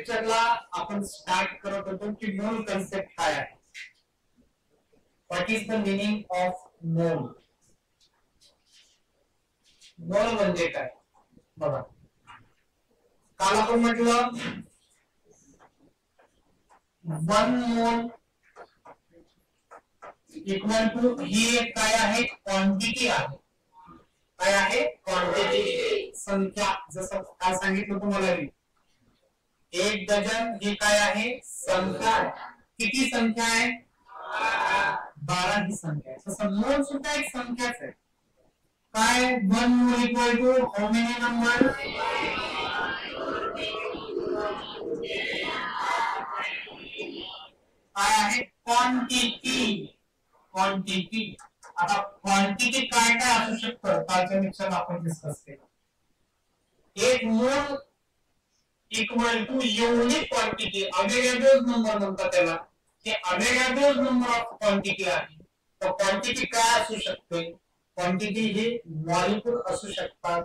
लेक्चरला आपण स्टार्ट करत होतो की मोल कन्सेप्ट काय आहे. What is the meaning of mole. मोल म्हणजे काय बघा. काल आपण म्हटलं 1 मोल इक्वल टू ही एक काय आहे क्वांटिटी आहे. काय आहे क्वांटिटी संख्या. जसं काय सांगितलं तुम्हाला मी 1 डझन ही काय आहे संख्या. किती संख्या आहे 12 ही संख्या आहे. तसं मोल सुद्धा एक संख्याच आहे. काय 1 mole equal to how many number काय आहे क्वांटिटी. क्वांटिटी. आता क्वांटिटी काय काय असू शकतं कालच्या लेक्चरला आपण डिस्कस केलं. एक mole equal to unit quantity available number म्हणतात त्याला. हे अवेलेबल नंबर ऑफ क्वांटिटी आहे. तर क्वांटिटी काय असू शकते. क्वांटिटी ही मॉलिक्यूल असू शकतात.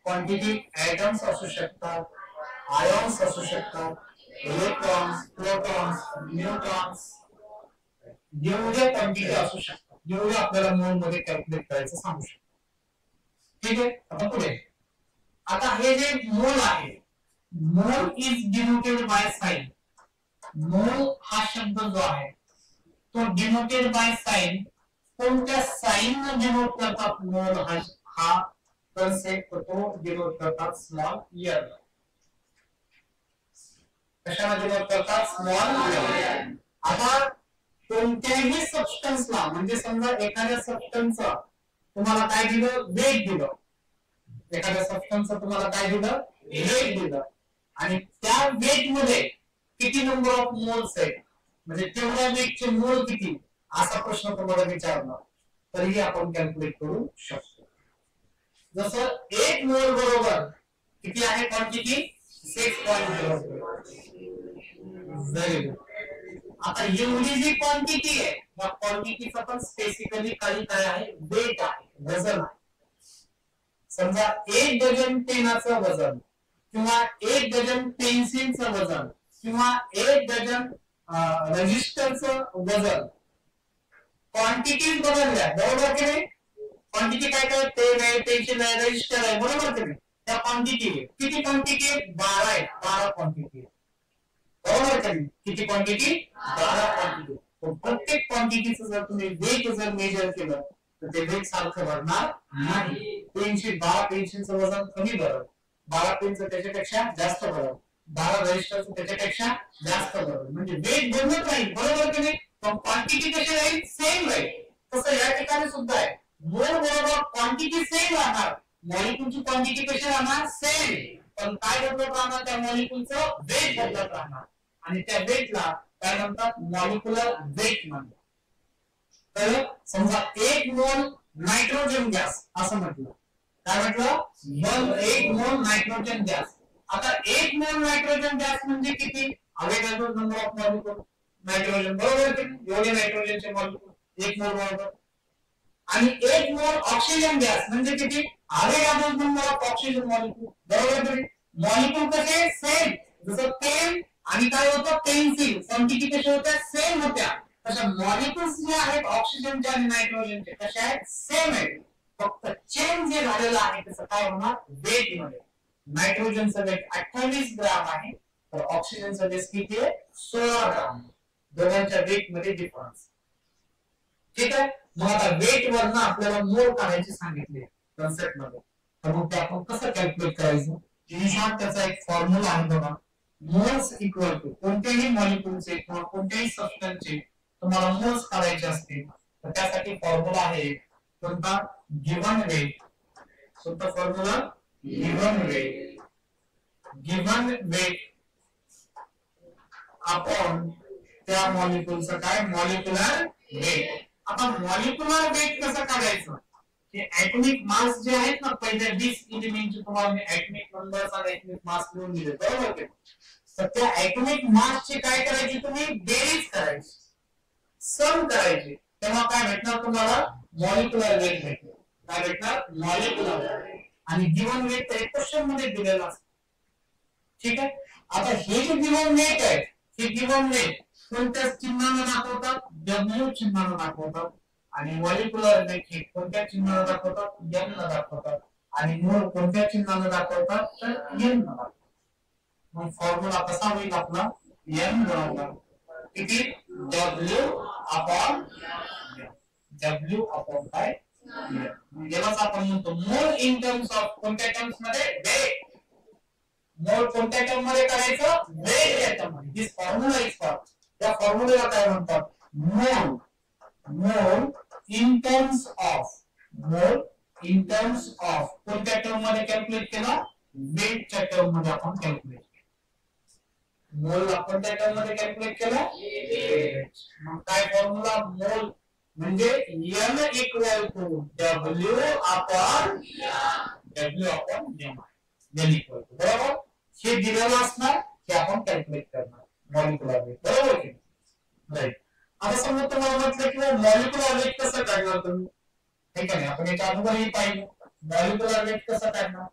क्वांटिटी एटम्स असू शकतात. आयॉन्स असू शकतात. इलेक्ट्रॉन्स प्रोटॉन्स न्यूट्रॉन्स एवढ्या क्वांटिटी असू शकतात. एवढे आपल्याला मोल मध्ये कॅल्क्युलेट करायचं सांगू शकतो. ठीक आहे. आता पुढे आता हे जे मोल आहे mole is denoted by sine. मोल हा शब्द जो आहे तो डिनोटेड बाय साइन. कोणत्या साइन ने डिनोट करतात मोल हा कन्सेप्ट तो डिनोट करतात स्मॉल एल. कशाला डिनोट करतात स्मॉल एल. आता कोणत्याही सबस्टन्सला म्हणजे समजा एखाद्या सबस्टन्सचा तुम्हाला काय दिलं वेट दिलं. एखाद्या सबस्टन्सचा तुम्हाला काय दिलं वेट दिलं आणि त्या वेट मध्ये किती नंबर ऑफ मोल्स आहेत म्हणजे तेवढ्या वेटचे मोल किती असा प्रश्न तुम्हाला विचारला तरीही आपण कॅल्क्युलेट करू शकतो. जसं 1 मोल बरोबर किती आहे क्वांटिटी 6.0. Very good. आता एवढी जी क्वांटिटी आहे या क्वांटिटीचा पण स्पेसिफिकली काही काय आहे वेट आहे वजन आहे. समजा 1 डझन पेनाचं वजन किंवा 1 डझन पेन्सिलचं वजन किंवा 1 डझन रजिस्टरचं वजन क्वांटिटीज बदलल्या बरोबर की नाही. क्वांटिटी काय काय पेन आहे पेन्सिल आहे रजिस्टर आहे बरोबर की नाही. त्या क्वांटिटी किती क्वांटिटी आहे 12 आहे. 12 क्वांटिटी बरोबर की नाही. किती क्वांटिटी 12 क्वांटिटी. प्रत्येक क्वांटिटीचं जर तुम्ही वेट जर मेजर केलं तर ते वेट सारखं भरणार नाही. पेन्सिल 12 पेन्सिलचं वजन कमी भरल. 12 पेनचं त्याच्यापेक्षा जास्त भरल. 12 रजिस्टरचं त्याच्यापेक्षा जास्त भरल. म्हणजे वेट बदलत राहील बरोबर की नाही. पण क्वांटिटी कशी राहील सेम राहील. तसं या ठिकाणी सुद्धा आहे. मोल बरोबर क्वांटिटी सेम राहणार. मॉलिक्यूलची क्वांटिटी कशी राहणार सेम. पण काय बदलत राहणार त्या मॉलिक्यूलचं वेट बदलत राहणार आणि त्या वेटला काय म्हणतात मॉलिक्युलर वेट म्हणतात. तर समजा 1 मोल नायट्रोजन गॅस असं म्हटलं. काय म्हटलं 1 मोल नायट्रोजन गॅस. आता 1 मोल नायट्रोजन गॅस म्हणजे किती available number of molecule nitrogen बरोबर की एवढे नायट्रोजनचे मॉलिक्यूल 1 मोल बरोबर. आणि 1 मोल ऑक्सिजन गॅस म्हणजे किती available number of oxygen molecule बरोबर की मॉलिक्यूल कसे सेम. जसं पेन आणि काय होतं पेन्सिल क्वांटिटी कशा होत्या सेम होत्या. तशा मॉलिक्यूल्स जे आहेत ऑक्सिजनचे आणि नायट्रोजनचे कशा आहेत सेम आहेत. फक्त चेंज जे झालेलं आहे त्याचं काय होणार वेट मध्ये. नायट्रोजनचं वेट 28 ग्राम आहे तर ऑक्सिजनचं वेट किती आहे 16 ग्राम. दोघांच्या वेट मध्ये डिफरन्स. ठीक आहे. मग आता वेट वरनं आपल्याला मोल काढायचे सांगितले कन्सेप्ट मध्ये. तर मग ते आपण कसं कॅल्क्युलेट करायचं. त्याचा एक फॉर्म्युला आहे बघा. मोल्स इक्वल टू कोणत्याही मॉलिक्यूलचे किंवा कोणत्याही सबस्टन्सचे तुम्हाला मोल्स काढायचे असतील तर त्यासाठी फॉर्म्युला आहे कोणता गिवन वेट. कोणता formula given weight. Given weight upon त्या मॉलिक्यूलचं काय मॉलिक्युलर वेट. आता मॉलिक्युलर वेट कसं काढायचं की ऍटॉमिक मास जे आहेत ना पहिल्या 20 एलिमेंटचे तुम्हाला मी ऍटॉमिक नंबर्स आणि ऍटॉमिक मास लिहून दिले बरोबर की. तर त्या ऍटॉमिक मासची काय करायची तुम्ही बेरीज करायची सम करायची तेव्हा काय भेटणार तुम्हाला मॉलिक्युलर वेट भेटणार. काय भेटणार मॉलिक्युलर. आणि गिवन वेट तर क्वेश्चन मध्ये दिलेला असतो. ठीक आहे. आता हे जे गिवन वेट आहे, हे गिवन वेट कोणत्या चिन्हाने दाखवतात? W चिन्हाने दाखवतात. आणि मॉलिक्युलर वेट हे कोणत्या चिन्हाने दाखवतात? M ने दाखवतात. आणि मोल कोणत्या चिन्हाने दाखवतात? तर N ने दाखवतात. मग फॉर्म्युला कसा होईल आपला? M बरोबर किती? W अपॉन काय? यालाच आपण म्हणतो मोल इन टर्म्स ऑफ कोणत्या टर्म्स मध्ये? वेट. मोल कोणत्या टर्म मध्ये करायचं? वेट या टर्म मध्ये. दिस फॉर्म्युला इज फॉर, त्या फॉर्म्युलेला काय म्हणतात? मोल. मोल इन टर्म्स ऑफ, मोल इन टर्म्स ऑफ कोणत्या टर्म मध्ये कॅल्क्युलेट केला? वेटच्या टर्म मध्ये आपण कॅल्क्युलेट केला. मोल आपण त्या टर्म मध्ये कॅल्क्युलेट केला. मग काय फॉर्म्युला? मोल म्हणजे M equal to W upon M. N equal to, बरोबर. हे दिलेलं असणार, हे आपण कॅल्क्युलेट करणार मॉलिक्युलर वेट, बरोबर की राईट. आता समजा तुम्हाला म्हटलं की मॉलिक्युलर वेट कसं काढणार तुम्ही, ठीक आहे. आपण याच्या अगोदरही पाहिलं मॉलिक्युलर वेट कसं काढणार.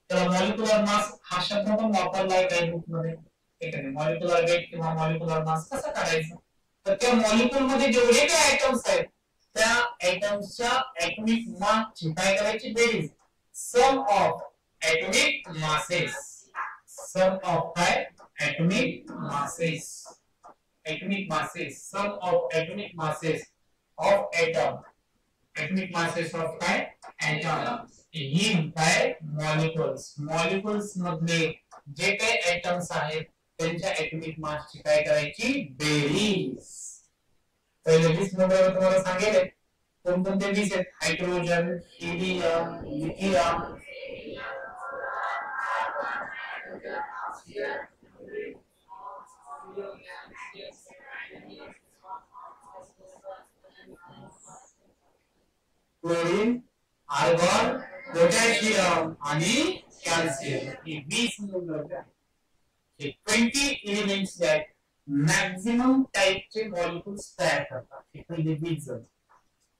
तर मॉलिक्युलर मास हा शब्द पण वापरला आहे काही बुक मध्ये, ठीक आहे. मॉलिक्युलर वेट किंवा मॉलिक्युलर मास कसं काढायचं? तर त्या मॉलिक्युल मध्ये जेवढे काही आयटम्स आहेत त्या आयटम्सच्या ऍटॉमिक मासची काय करायची? बेरीज. सम of atomic masses, sum of atomic masses, atomic masses, sum of atomic masses of atom, atomic masses of atom in molecules, molecules मधले जे काही atoms आहेत त्यांच्या atomic mass ची काय करायची? बेरीज. पहिले लिस्ट मध्ये तुम्हाला सांगितले कोणकोणते लिस्ट आहेत? Hydrogen, helium, lithium, chlorine, argon, potassium आणि कॅल्शियम. हे 20 मूलभूत आहेत. हे 20 एलिमेंट्स आहेत मॅक्सिमम टाइपचे मॉलिक्युल्स तयार करतात. हे पहिले 20 जण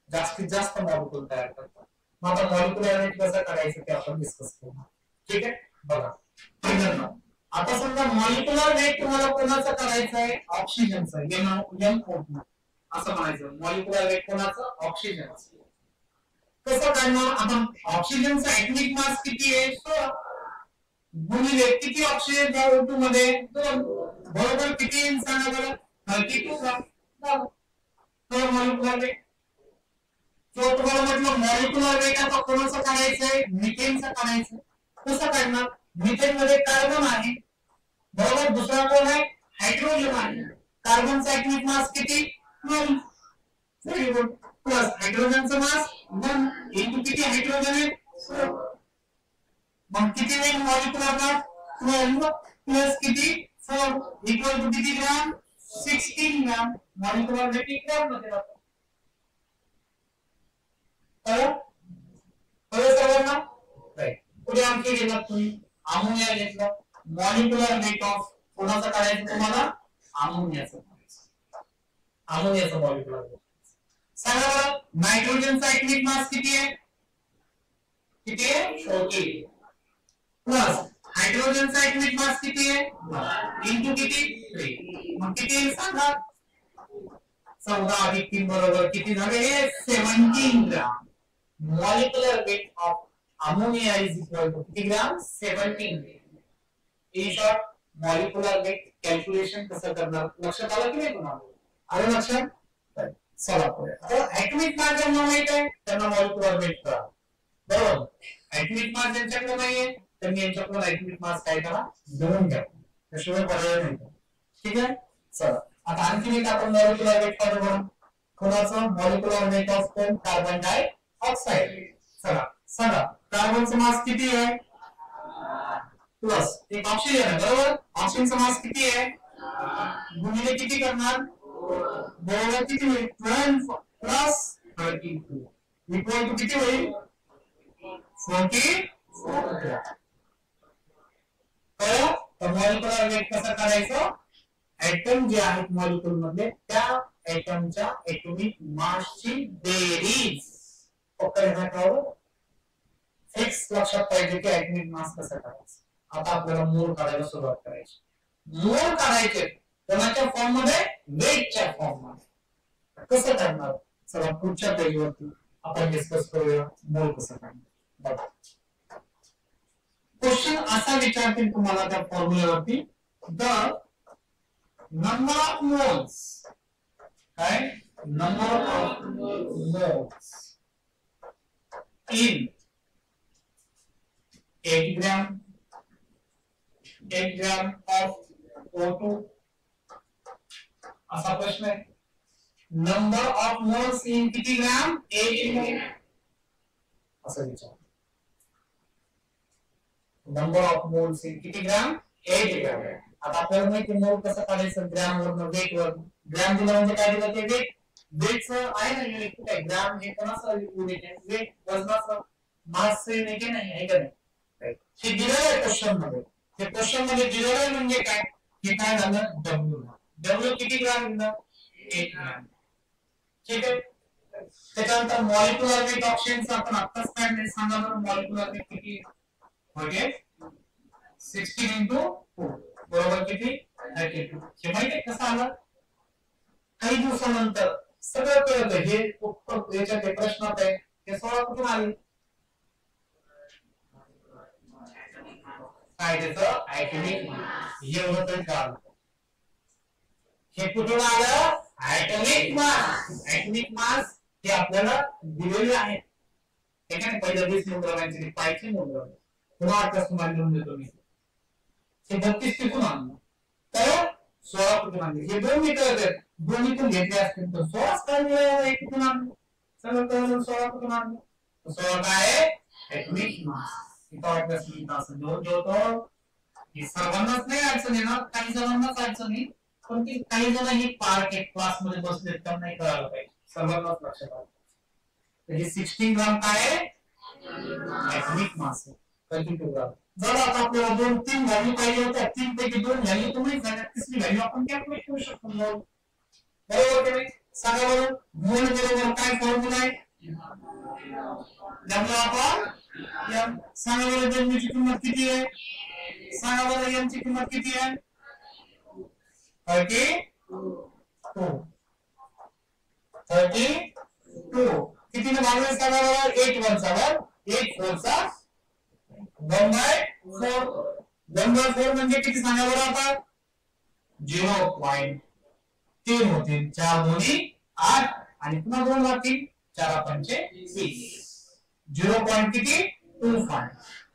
जास्तीत जास्त मॉलिक्युल तयार करतात. मग आता मॉलिक्युलर वेट कसं करायचं ते आपण डिस्कस करू. ठीक आहे. बघा आता समजा मॉलिक्युलर वेट तुम्हाला कोणाचं करायचं आहे? ऑक्सिजनचं. M असं म्हणायचं. मॉलिक्युलर वेट कोणाचं? ऑक्सिजनचं. कसं काढणार? आता ऑक्सिजनचा ऍटॉमिक मास किती आहे? 16 गुणिले किती ऑक्सिजन त्या O2 मध्ये? 2 बरोबर किती येईल सांगा बरं? 32 ग्राम. तर मॉलिक्युलर वेट. तो तुम्हाला म्हटलं मॉलिक्युलर वेट आता कोणाचं काढायचंय? मिथेनचं काढायचं. कसं काढणार? मिथेन मध्ये कार्बन आहे, बरोबर. दुसरा कोण आहे? हायड्रोजन आहे. कार्बनचा ऍटॉमिक मास किती? 1. Very good. प्लस हायड्रोजनचा मास 1 इनटू किती हायड्रोजन आहे? 4. मग किती होईल मॉलिक्युलर मास? 12 प्लस किती? 4 इक्वल टू किती ग्राम? 16 ग्राम. मॉलिक्युलर वेट ग्राम मध्ये राहतो. सर्वांना राईट. पुढे आणखी घेतला तुम्ही अमोनिया घेतला. मॉलिक्युलर वेट ऑफ कोणाचं काढायचं तुम्हाला? अमोनियाचं काढायचं. अमोनियाचं मॉलिक्युलर वेट सांगा बरं. नायट्रोजनचा ऍटॉमिक मास किती आहे? किती आहे? 14 प्लस हायड्रोजनचा ऍटॉमिक मास किती आहे? इनटू किती? 3. मग किती सांगा? 14 अधिक 3 बरोबर किती झाले? 17 gram. Molecular weight of ammonia is equal to किती gram? 17 gram. In short molecular weight calculation कसं करणार लक्षात आलं की नाही तुम्हाला? आलं लक्षात? चला पुढे. आता ऍटॉमिक मास ज्यांना माहित आहे त्यांना मॉलिक्युलर वेट करा, बरोबर. ऍटॉमिक मास ज्यांच्याकडे नाहीये त्यांनी यांच्याकडून ऍटॉमिक मास काय करा? घेऊन घ्या, त्याशिवाय पर्याय नाही. ठीक आहे. चला आता आणखी एक आपण मॉलिक्युलर वेट काढू बघा. कोणाचं? मॉलिक्युलर वेट ऑफ कोण? कार्बन डाय ऑक्साइड. चला सांगा कार्बनचा मास किती आहे? प्लस एक ऑक्सिजन आहे, बरोबर. ऑक्सिजनचा मास किती आहे? गुणिले किती करणार? बरोबर किती होईल? 12 प्लस 32 इक्वल टू किती होईल? 44. तर मॉलिक्युलर वेट कसं काढायचं? ऍटम जे आहेत मॉलिक्युल मधले त्या ऍटमच्या ऍटॉमिक मासची बेरीज. फिक्स लक्षात पाहिजे की ऍटॉमिक मास कसं करायचं. आता आपल्याला मोल काढायला सुरुवात करायची. मोल काढायचे कोणाच्या फॉर्म मध्ये? वेटच्या फॉर्म मध्ये. कसं करणार? चला पुढच्या पेजवरती आपण डिस्कस करूया मोल कसं काढणार. बघा क्वेश्चन असा विचारतील तुम्हाला त्या फॉर्म्युल्यावरती, द नंबर ऑफ मोल्स, काय number of moles in 8 gram of O2, असा प्रश्न आहे. नंबर ऑफ मोल्स इन किती ग्राम? 8 ग्राम. असं विचार. नंबर ऑफ मोल्स इन किती ग्राम? 8 ग्राम. आता आपल्याला माहिती मोल कसं काढायचं? ग्राम वरून वेट वर. ग्राम दिलं म्हणजे काय दिलं? ते वेट. वेटचं आहे ना युनिट कुठे? ग्राम हे कोणाचं युनिट आहे? वेट, वजनाचं, मासचं युनिट आहे नाही, आहे का नाही? हे दिलेलं आहे क्वेश्चन मध्ये. हे क्वेश्चन मध्ये दिलेलं आहे म्हणजे काय? हे काय झालं? डब्ल्यू. डब्ल्यू किती ग्राम दिलं? 8 ग्राम. ठीक आहे. त्याच्यानंतर मॉलिक्युलर वेट ऑप्शनचं आपण आत्ताच काढले. सांगा बरं मॉलिक्युलर वेट किती? ओके 16 into 2 बरोबर किती? 32. हे माहिती कसं आलं? काही दिवसानंतर सगळं कळतं. हे याच्यात प्रश्नात आहे हे 16 कुठून आले? काय त्याचं? Atomic mass. एवढं तरी कळलं. हे कुठून आलं? Atomic mass. ऍटॉमिक मास हे आपल्याला दिलेले आहे. ठीक आहे. पहिल्या 20 मूलद्रव्यांचे पाहिजे मूलद्रव्य पुन्हा 8 तुम्हाला लिहून देतो मी. हे 32 तिथून आणलं तर 16 कुठून आणले? हे 2 मीटर आहेत. दोन्हीतून घेतले असतील तर 16 काय कुठून आणलं? सगळं कळलं. 16 कुठून आणलं? 16 काय आहे? Atomic mass. इथं वाटल्यास मी असं जोडतो. हे सर्वांनाच नाही अडचण येणार, काही जणांनाच अडचण येईल, पण ती काही जण ही पार्ट एक क्लास मध्ये बसलेत त्यांना नाही कळायला पाहिजे. सर्वांनाच लक्षात आलं. तर हे 16 ग्राम काय आहे? ऍटॉमिक मास आहे. 32 ग्राम. जर आता आपल्याला 2-3 व्हॅल्यू पाहिजे होत्या, 3 पैकी 2 व्हॅल्यू तर नाही झाल्या, तिसरी व्हॅल्यू आपण कॅल्क्युलेट करू शकतो. मोल बरोबर की नाही? सांगा बरं मोल बरोबर काय फॉर्म्युला आहे? W upon M. सांगा बरं डब्ल्यू ची किंमत किती आहे? सांगा बरं एम ची किंमत किती आहे? 32. 32 कितीने भागले? सांगा बरं 8 1 वर 8 4 चा 1/4. 1/4 म्हणजे किती? सांगा बरं आता 0.3 होतील. 4 दोन्ही 8 आणि पुन्हा 2 लागतील. 4 पंचे 20. 0. किती? 25.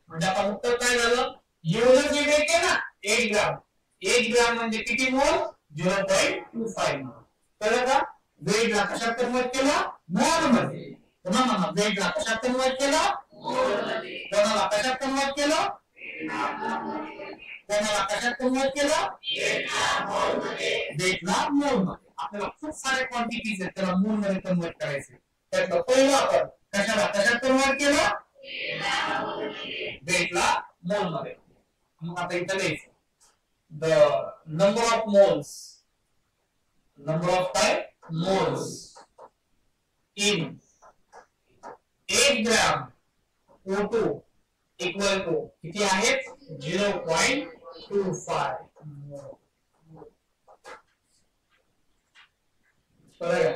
म्हणजे आता उत्तर काय झालं? एवढं जे वेट आहे ना 8 ग्राम. 1 ग्राम म्हणजे किती मोल? 0.25 मोल. कळलं का? वेट ला कशात कन्वर्ट केलं? मोल मध्ये. पुन्हा म्हणा वेट ला कशात कन्वर्ट केलं? मोल मध्ये. कोणाला कशात कन्वर्ट केलं? कोणाला कशात कन्वर्ट केलं? वेटला मोल मध्ये. आपल्याला खूप सारे क्वांटिटीज आहेत त्याला मोल मध्ये कन्वर्ट करायचे. त्यातलं पहिलं आपण कशाला कशात कन्वर्ट केलं? वेटला मोल मध्ये. मग आता इथं लिहायचं the number of moles. Number of काय? Moles in 8 gram O2 equal to किती आहेत? 0.25. कळलं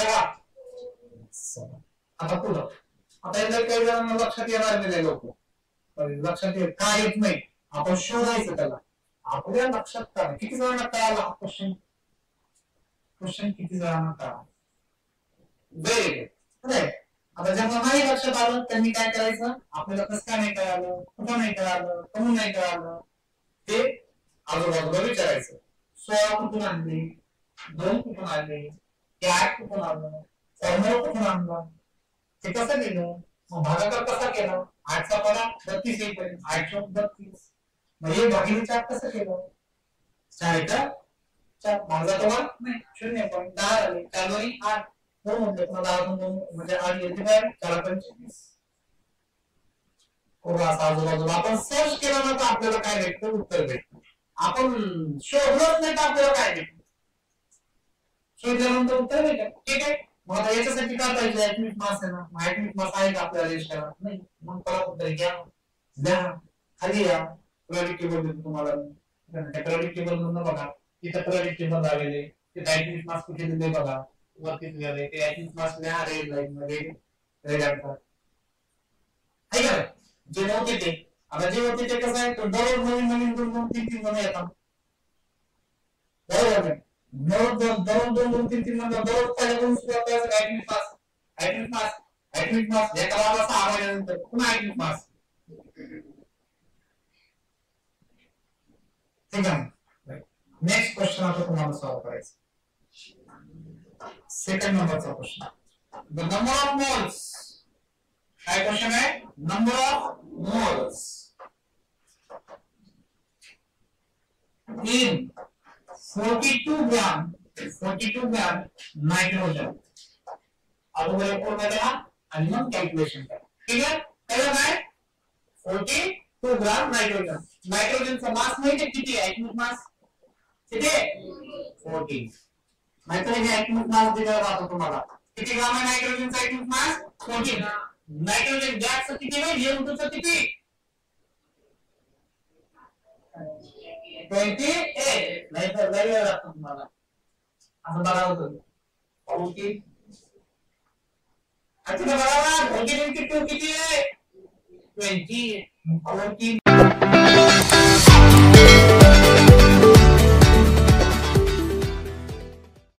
का? आता पुढं आता याला काही जणांना लक्षात येणार नाही. लोक लक्षात येत का येत नाही? आपण शोधायचं त्याला. आपल्या लक्षात काय? किती जणांना कळाला हा क्वेश्चन? क्वेश्चन किती जणांना कळाला? Very good. आता ज्यांना नाही लक्षात आलं त्यांनी काय करायचं? आपल्याला कसं काय नाही कळालं, कुठं नाही कळालं, कमून नाही कळालं ते आजूबाजूला विचारायचं. 16 कुठून आणले? 2 कुठून आणले? 8 कुठून आणलं? फॉर्म्युला कुठून आणला? ते कसं केलं? मग भागाकार कसा केला? 8चा पडा 32 येईल. 8 चौक 32. मग हे भागिले 4 कसं केलं? 4 का 4 भागाचा मान नाही 0.10 आले. 4 दोन्ही 8. हो म्हणजे तुम्हाला अजून म्हणजे 8 येते काय? 4 25. असा आजूबाजूला आपण सर्च केलं ना तर आपल्याला काय भेटतं? उत्तर भेटतं. आपण शोधलंच नाही तर आपल्याला काय भेटतं? शोधल्यानंतर उत्तर भेटतं. ठीक आहे. मग आता याच्यासाठी काय पाहिजे? ऍटॉमिक मास आहे ना. ऍटॉमिक मास आहे का आपल्या रजिस्टरात? नाही. मग परत उत्तर घ्या. खाली या पिरियडिक टेबल देतो तुम्हाला त्या पिरियडिक टेबल मधून बघा इथं पिरियडिक टेबल लागलेले ते ऍटॉमिक मास कुठे दिले बघा वरती दिलेले ते ऍटॉमिक मास ल्या रेड लाईन मध्ये रेड असतात आहे का जे होते ते आता जे होते ते कसं आहे दररोज नवीन नवीन 2-2-3-3 जण येतात बरोबर दररोज 2-2-3-3 जण दररोज पहिल्यापासून सुरुवात करायचं ऍटॉमिक मास एका वाजता 6 महिन्यानंतर पुन्हा ऍटॉमिक मास ठीक आहे नेक्स्ट क्वेश्चन आता तुम्हाला सॉल्व करायचा सेकंड नंबरचा question the number of moles काय क्वेश्चन आहे number of moles in 42 gram nitrogen अगोदर पूर्ण करा आणि मग कॅल्क्युलेशन करा ठीक आहे पहिलं काय 42 ग्राम नायट्रोजनचा मास माहिती किती आहे ऍटॉमिक मास किती आहे 14 नायट्रोजन ऍटॉमिक मास दिला जातो तुम्हाला किती ग्राम आहे नायट्रोजनचा ऍटॉमिक मास 14 नायट्रोजन गॅसचं किती आहे N2चं किती 28 नाही तर लय वेळ लागतो तुम्हाला असं बघा होतं 40 अच्छा बघा 14 into 2 किती आहे 20 14